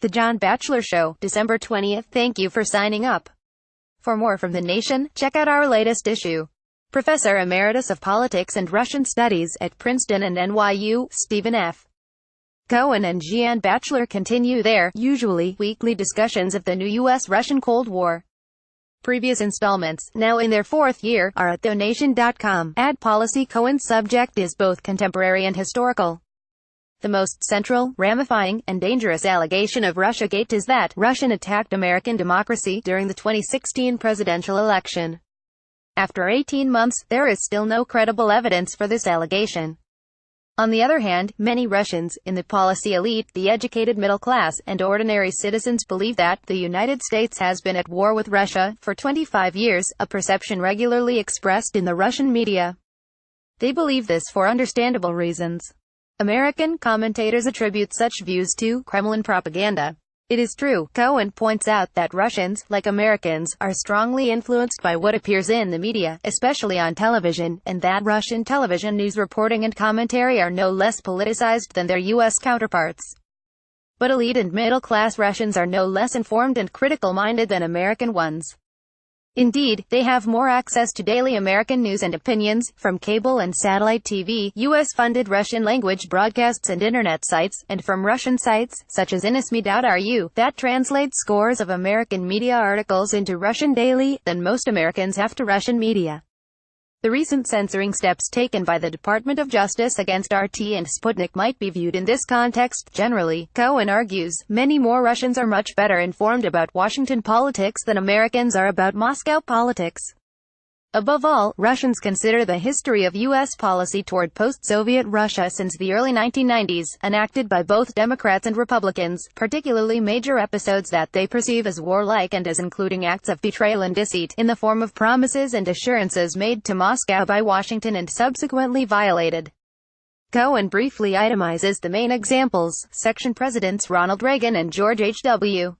The John Batchelor Show, December 20th. Thank you for signing up. For more from The Nation, check out our latest issue. Professor Emeritus of Politics and Russian Studies at Princeton and NYU, Stephen F. Cohen and John Batchelor continue their, usually, weekly discussions of the new U.S.-Russian Cold War. Previous installments, now in their fourth year, are at thenation.com. Policy Cohen's subject is both contemporary and historical. The most central, ramifying, and dangerous allegation of Russiagate is that Russia attacked American democracy during the 2016 presidential election. After 18 months, there is still no credible evidence for this allegation. On the other hand, many Russians, in the policy elite, the educated middle class, and ordinary citizens believe that the United States has been at war with Russia for 25 years, a perception regularly expressed in the Russian media. They believe this for understandable reasons. American commentators attribute such views to Kremlin propaganda. It is true, Cohen points out, that Russians, like Americans, are strongly influenced by what appears in the media, especially on television, and that Russian television news reporting and commentary are no less politicized than their U.S. counterparts. But elite and middle-class Russians are no less informed and critical-minded than American ones. Indeed, they have more access to daily American news and opinions, from cable and satellite TV, U.S.-funded Russian-language broadcasts and Internet sites, and from Russian sites, such as inismi.ru, that translate scores of American media articles into Russian daily, than most Americans have to Russian media. The recent censoring steps taken by the Department of Justice against RT and Sputnik might be viewed in this context. Generally, Cohen argues, many more Russians are much better informed about Washington politics than Americans are about Moscow politics. Above all, Russians consider the history of U.S. policy toward post-Soviet Russia since the early 1990s, enacted by both Democrats and Republicans, particularly major episodes that they perceive as warlike and as including acts of betrayal and deceit, in the form of promises and assurances made to Moscow by Washington and subsequently violated. Cohen briefly itemizes the main examples. Section Presidents Ronald Reagan and George H.W.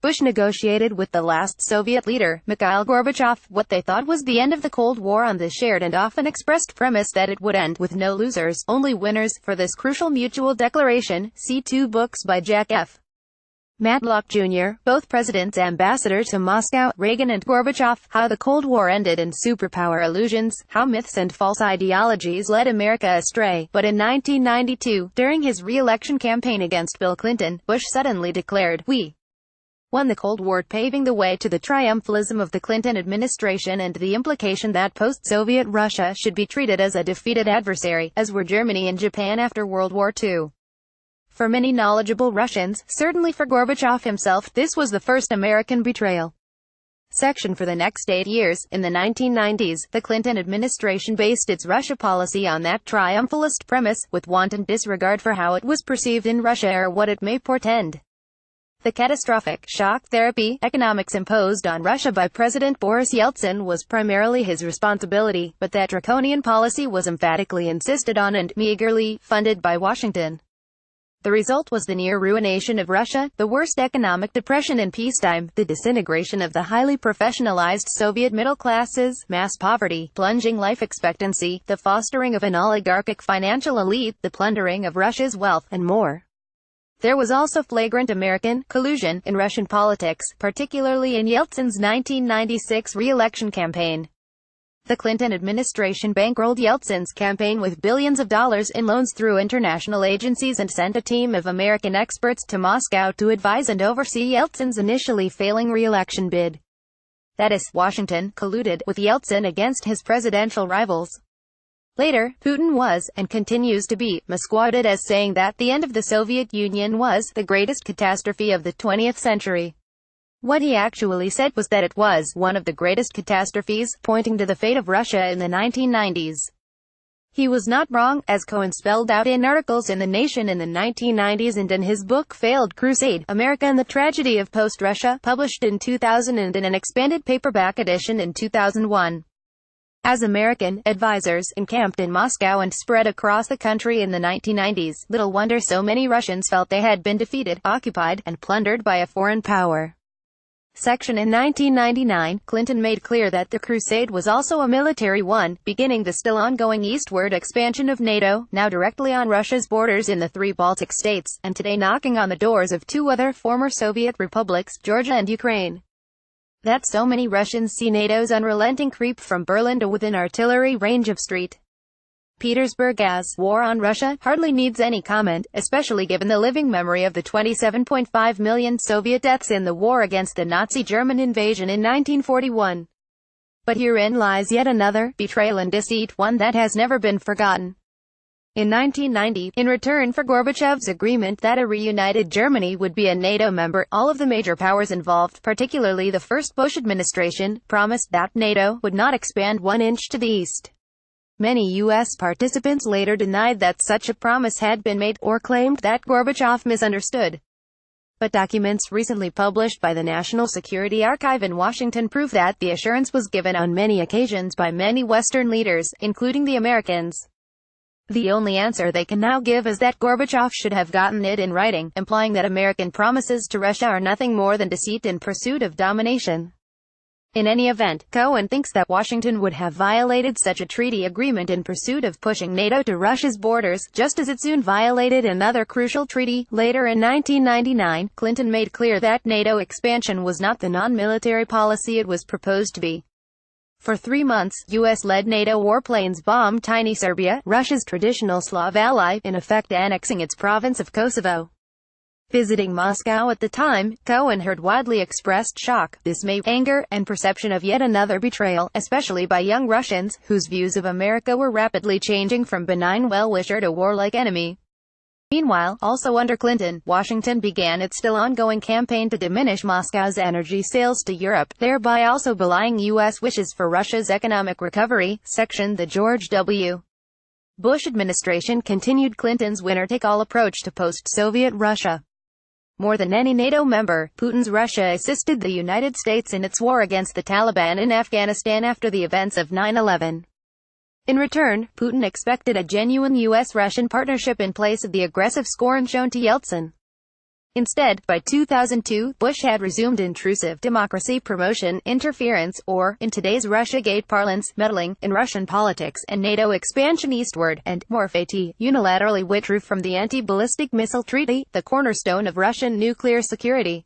Bush negotiated with the last Soviet leader, Mikhail Gorbachev, what they thought was the end of the Cold War on the shared and often expressed premise that it would end with no losers, only winners. For this crucial mutual declaration, see two books by Jack F. Matlock Jr., both presidents ambassador to Moscow, Reagan and Gorbachev, How the Cold War Ended and Superpower Illusions, How Myths and False Ideologies Led America Astray. But in 1992, during his re-election campaign against Bill Clinton, Bush suddenly declared, "We won the Cold War," paving the way to the triumphalism of the Clinton administration and the implication that post-Soviet Russia should be treated as a defeated adversary, as were Germany and Japan after World War II. For many knowledgeable Russians, certainly for Gorbachev himself, this was the first American betrayal. Section For the next 8 years, in the 1990s, the Clinton administration based its Russia policy on that triumphalist premise, with wanton disregard for how it was perceived in Russia or what it may portend. The catastrophic shock therapy economics imposed on Russia by President Boris Yeltsin was primarily his responsibility, but that draconian policy was emphatically insisted on and meagerly funded by Washington. The result was the near ruination of Russia, the worst economic depression in peacetime, the disintegration of the highly professionalized Soviet middle classes, mass poverty, plunging life expectancy, the fostering of an oligarchic financial elite, the plundering of Russia's wealth, and more. There was also flagrant American collusion in Russian politics, particularly in Yeltsin's 1996 re-election campaign. The Clinton administration bankrolled Yeltsin's campaign with billions of dollars in loans through international agencies and sent a team of American experts to Moscow to advise and oversee Yeltsin's initially failing re-election bid. That is, Washington colluded with Yeltsin against his presidential rivals. Later, Putin was, and continues to be, misquoted as saying that the end of the Soviet Union was the greatest catastrophe of the 20th century. What he actually said was that it was one of the greatest catastrophes, pointing to the fate of Russia in the 1990s. He was not wrong, as Cohen spelled out in articles in The Nation in the 1990s and in his book Failed Crusade, America and the Tragedy of Post-Russia, published in 2000 and in an expanded paperback edition in 2001. As American advisors encamped in Moscow and spread across the country in the 1990s, little wonder so many Russians felt they had been defeated, occupied, and plundered by a foreign power. Section in 1999, Clinton made clear that the crusade was also a military one, beginning the still ongoing eastward expansion of NATO, now directly on Russia's borders in the three Baltic states, and today knocking on the doors of two other former Soviet republics, Georgia and Ukraine. That so many Russians see NATO's unrelenting creep from Berlin to within artillery range of St. Petersburg as war on Russia hardly needs any comment, especially given the living memory of the 27.5 million Soviet deaths in the war against the Nazi German invasion in 1941. But herein lies yet another betrayal and deceit, one that has never been forgotten. In 1990, in return for Gorbachev's agreement that a reunited Germany would be a NATO member, all of the major powers involved, particularly the first Bush administration, promised that NATO would not expand 1 inch to the east. Many U.S. participants later denied that such a promise had been made, or claimed that Gorbachev misunderstood. But documents recently published by the National Security Archive in Washington prove that the assurance was given on many occasions by many Western leaders, including the Americans. The only answer they can now give is that Gorbachev should have gotten it in writing, implying that American promises to Russia are nothing more than deceit in pursuit of domination. In any event, Cohen thinks that Washington would have violated such a treaty agreement in pursuit of pushing NATO to Russia's borders, just as it soon violated another crucial treaty. Later in 1999, Clinton made clear that NATO expansion was not the non-military policy it was proposed to be. For 3 months, U.S.-led NATO warplanes bombed tiny Serbia, Russia's traditional Slav ally, in effect annexing its province of Kosovo. Visiting Moscow at the time, Cohen heard widely expressed shock, dismay, anger, and perception of yet another betrayal, especially by young Russians, whose views of America were rapidly changing from benign well-wisher to warlike enemy. Meanwhile, also under Clinton, Washington began its still ongoing campaign to diminish Moscow's energy sales to Europe, thereby also belying U.S. wishes for Russia's economic recovery. Section The George W. Bush administration continued Clinton's winner-take-all approach to post-Soviet Russia. More than any NATO member, Putin's Russia assisted the United States in its war against the Taliban in Afghanistan after the events of 9/11. In return, Putin expected a genuine U.S.-Russian partnership in place of the aggressive scorn shown to Yeltsin. Instead, by 2002, Bush had resumed intrusive democracy promotion, interference, or, in today's Russiagate parlance, meddling, in Russian politics, and NATO expansion eastward, and, more fatally, unilaterally withdrew from the Anti-Ballistic Missile Treaty, the cornerstone of Russian nuclear security.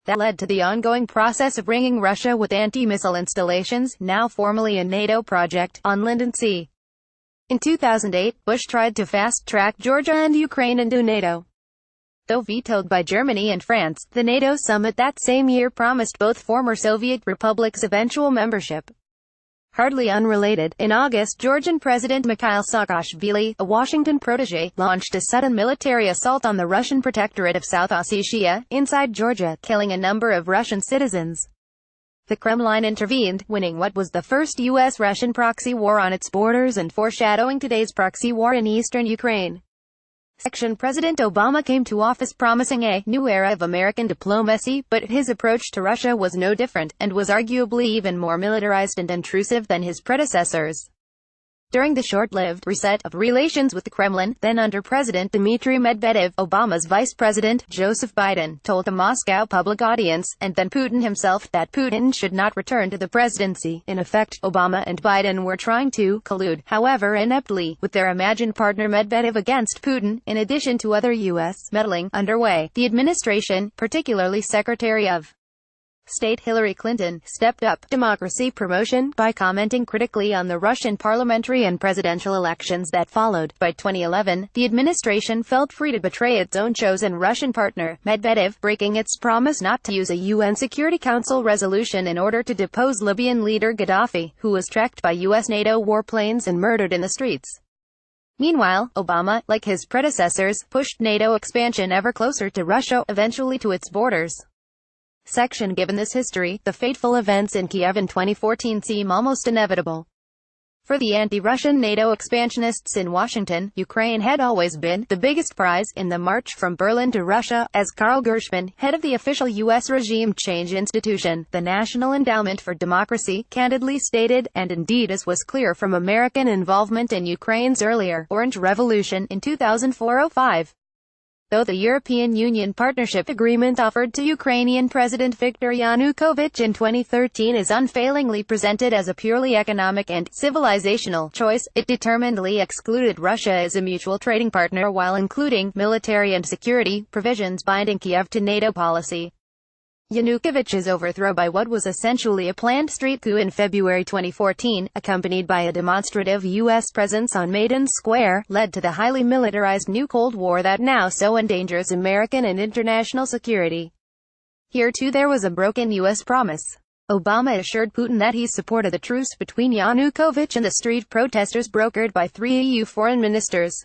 That led to the ongoing process of bringing Russia with anti-missile installations, now formally a NATO project, on land and sea. In 2008, Bush tried to fast-track Georgia and Ukraine into NATO. Though vetoed by Germany and France, the NATO summit that same year promised both former Soviet republics eventual membership. Hardly unrelated, in August, Georgian President Mikhail Saakashvili, a Washington protege, launched a sudden military assault on the Russian protectorate of South Ossetia, inside Georgia, killing a number of Russian citizens. The Kremlin intervened, winning what was the first U.S.-Russian proxy war on its borders and foreshadowing today's proxy war in eastern Ukraine. Section President Obama came to office promising a new era of American diplomacy, but his approach to Russia was no different, and was arguably even more militarized and intrusive than his predecessors. During the short-lived reset of relations with the Kremlin, then under President Dmitry Medvedev, Obama's vice president, Joseph Biden, told a Moscow public audience, and then Putin himself, that Putin should not return to the presidency. In effect, Obama and Biden were trying to collude, however ineptly, with their imagined partner Medvedev against Putin, in addition to other U.S. meddling underway. The administration, particularly Secretary of State Hillary Clinton, stepped up democracy promotion by commenting critically on the Russian parliamentary and presidential elections that followed. By 2011, the administration felt free to betray its own chosen Russian partner, Medvedev, breaking its promise not to use a UN Security Council resolution in order to depose Libyan leader Gaddafi, who was tracked by U.S. NATO warplanes and murdered in the streets. Meanwhile, Obama, like his predecessors, pushed NATO expansion ever closer to Russia, eventually to its borders. Section Given this history, the fateful events in Kiev in 2014 seem almost inevitable. For the anti-Russian NATO expansionists in Washington, Ukraine had always been the biggest prize in the march from Berlin to Russia, as Karl Gershman, head of the official U.S. regime change institution, the National Endowment for Democracy, candidly stated, and indeed as was clear from American involvement in Ukraine's earlier Orange Revolution in 2004-05. though the European Union Partnership Agreement offered to Ukrainian President Viktor Yanukovych in 2013 is unfailingly presented as a purely economic and civilizational choice, it determinedly excluded Russia as a mutual trading partner while including military and security provisions binding Kiev to NATO policy. Yanukovych's overthrow by what was essentially a planned street coup in February 2014, accompanied by a demonstrative U.S. presence on Maidan Square, led to the highly militarized new Cold War that now so endangers American and international security. Here too there was a broken U.S. promise. Obama assured Putin that he supported the truce between Yanukovych and the street protesters brokered by 3 EU foreign ministers.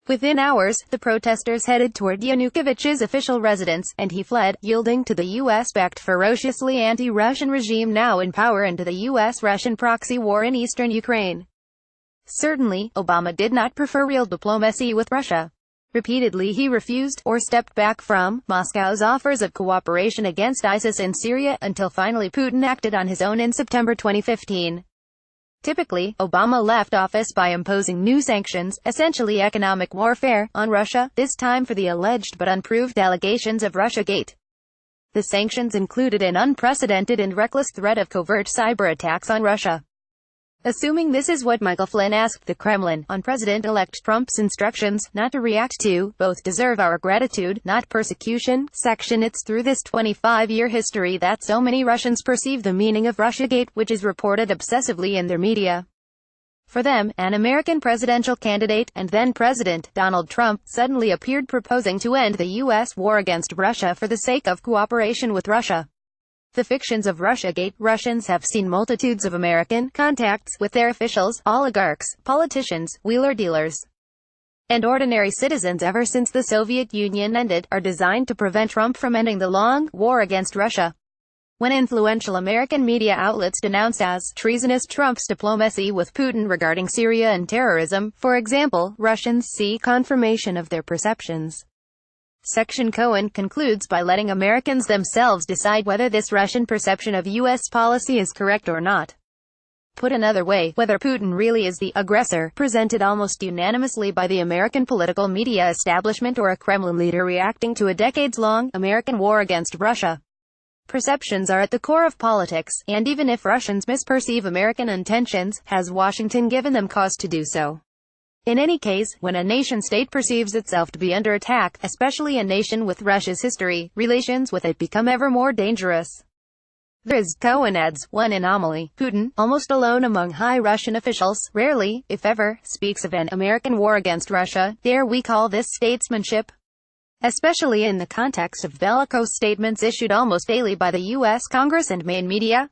Within hours, the protesters headed toward Yanukovych's official residence, and he fled, yielding to the U.S.-backed ferociously anti-Russian regime now in power and to the U.S.-Russian proxy war in eastern Ukraine. Certainly, Obama did not prefer real diplomacy with Russia. Repeatedly he refused, or stepped back from, Moscow's offers of cooperation against ISIS in Syria, until finally Putin acted on his own in September 2015. Typically, Obama left office by imposing new sanctions, essentially economic warfare, on Russia, this time for the alleged but unproved allegations of Russiagate. The sanctions included an unprecedented and reckless threat of covert cyber attacks on Russia. Assuming this is what Michael Flynn asked the Kremlin, on President-elect Trump's instructions not to react to, both deserve our gratitude, not persecution, section. It's through this 25-year history that so many Russians perceive the meaning of Russiagate, which is reported obsessively in their media. For them, an American presidential candidate, and then President, Donald Trump, suddenly appeared proposing to end the U.S. war against Russia for the sake of cooperation with Russia. The fictions of Russiagate. Russians have seen multitudes of American contacts with their officials, oligarchs, politicians, wheeler-dealers, and ordinary citizens ever since the Soviet Union ended, are designed to prevent Trump from ending the long war against Russia. When influential American media outlets denounce as treasonous Trump's diplomacy with Putin regarding Syria and terrorism, for example, Russians see confirmation of their perceptions. Section Cohen concludes by letting Americans themselves decide whether this Russian perception of U.S. policy is correct or not. Put another way, whether Putin really is the aggressor, presented almost unanimously by the American political media establishment, or a Kremlin leader reacting to a decades-long American war against Russia. Perceptions are at the core of politics, and even if Russians misperceive American intentions, has Washington given them cause to do so? In any case, when a nation-state perceives itself to be under attack, especially a nation with Russia's history, relations with it become ever more dangerous. There is, Cohen adds, one anomaly. Putin, almost alone among high Russian officials, rarely, if ever, speaks of an American war against Russia. Dare we call this statesmanship? Especially in the context of bellicose statements issued almost daily by the U.S. Congress and main media.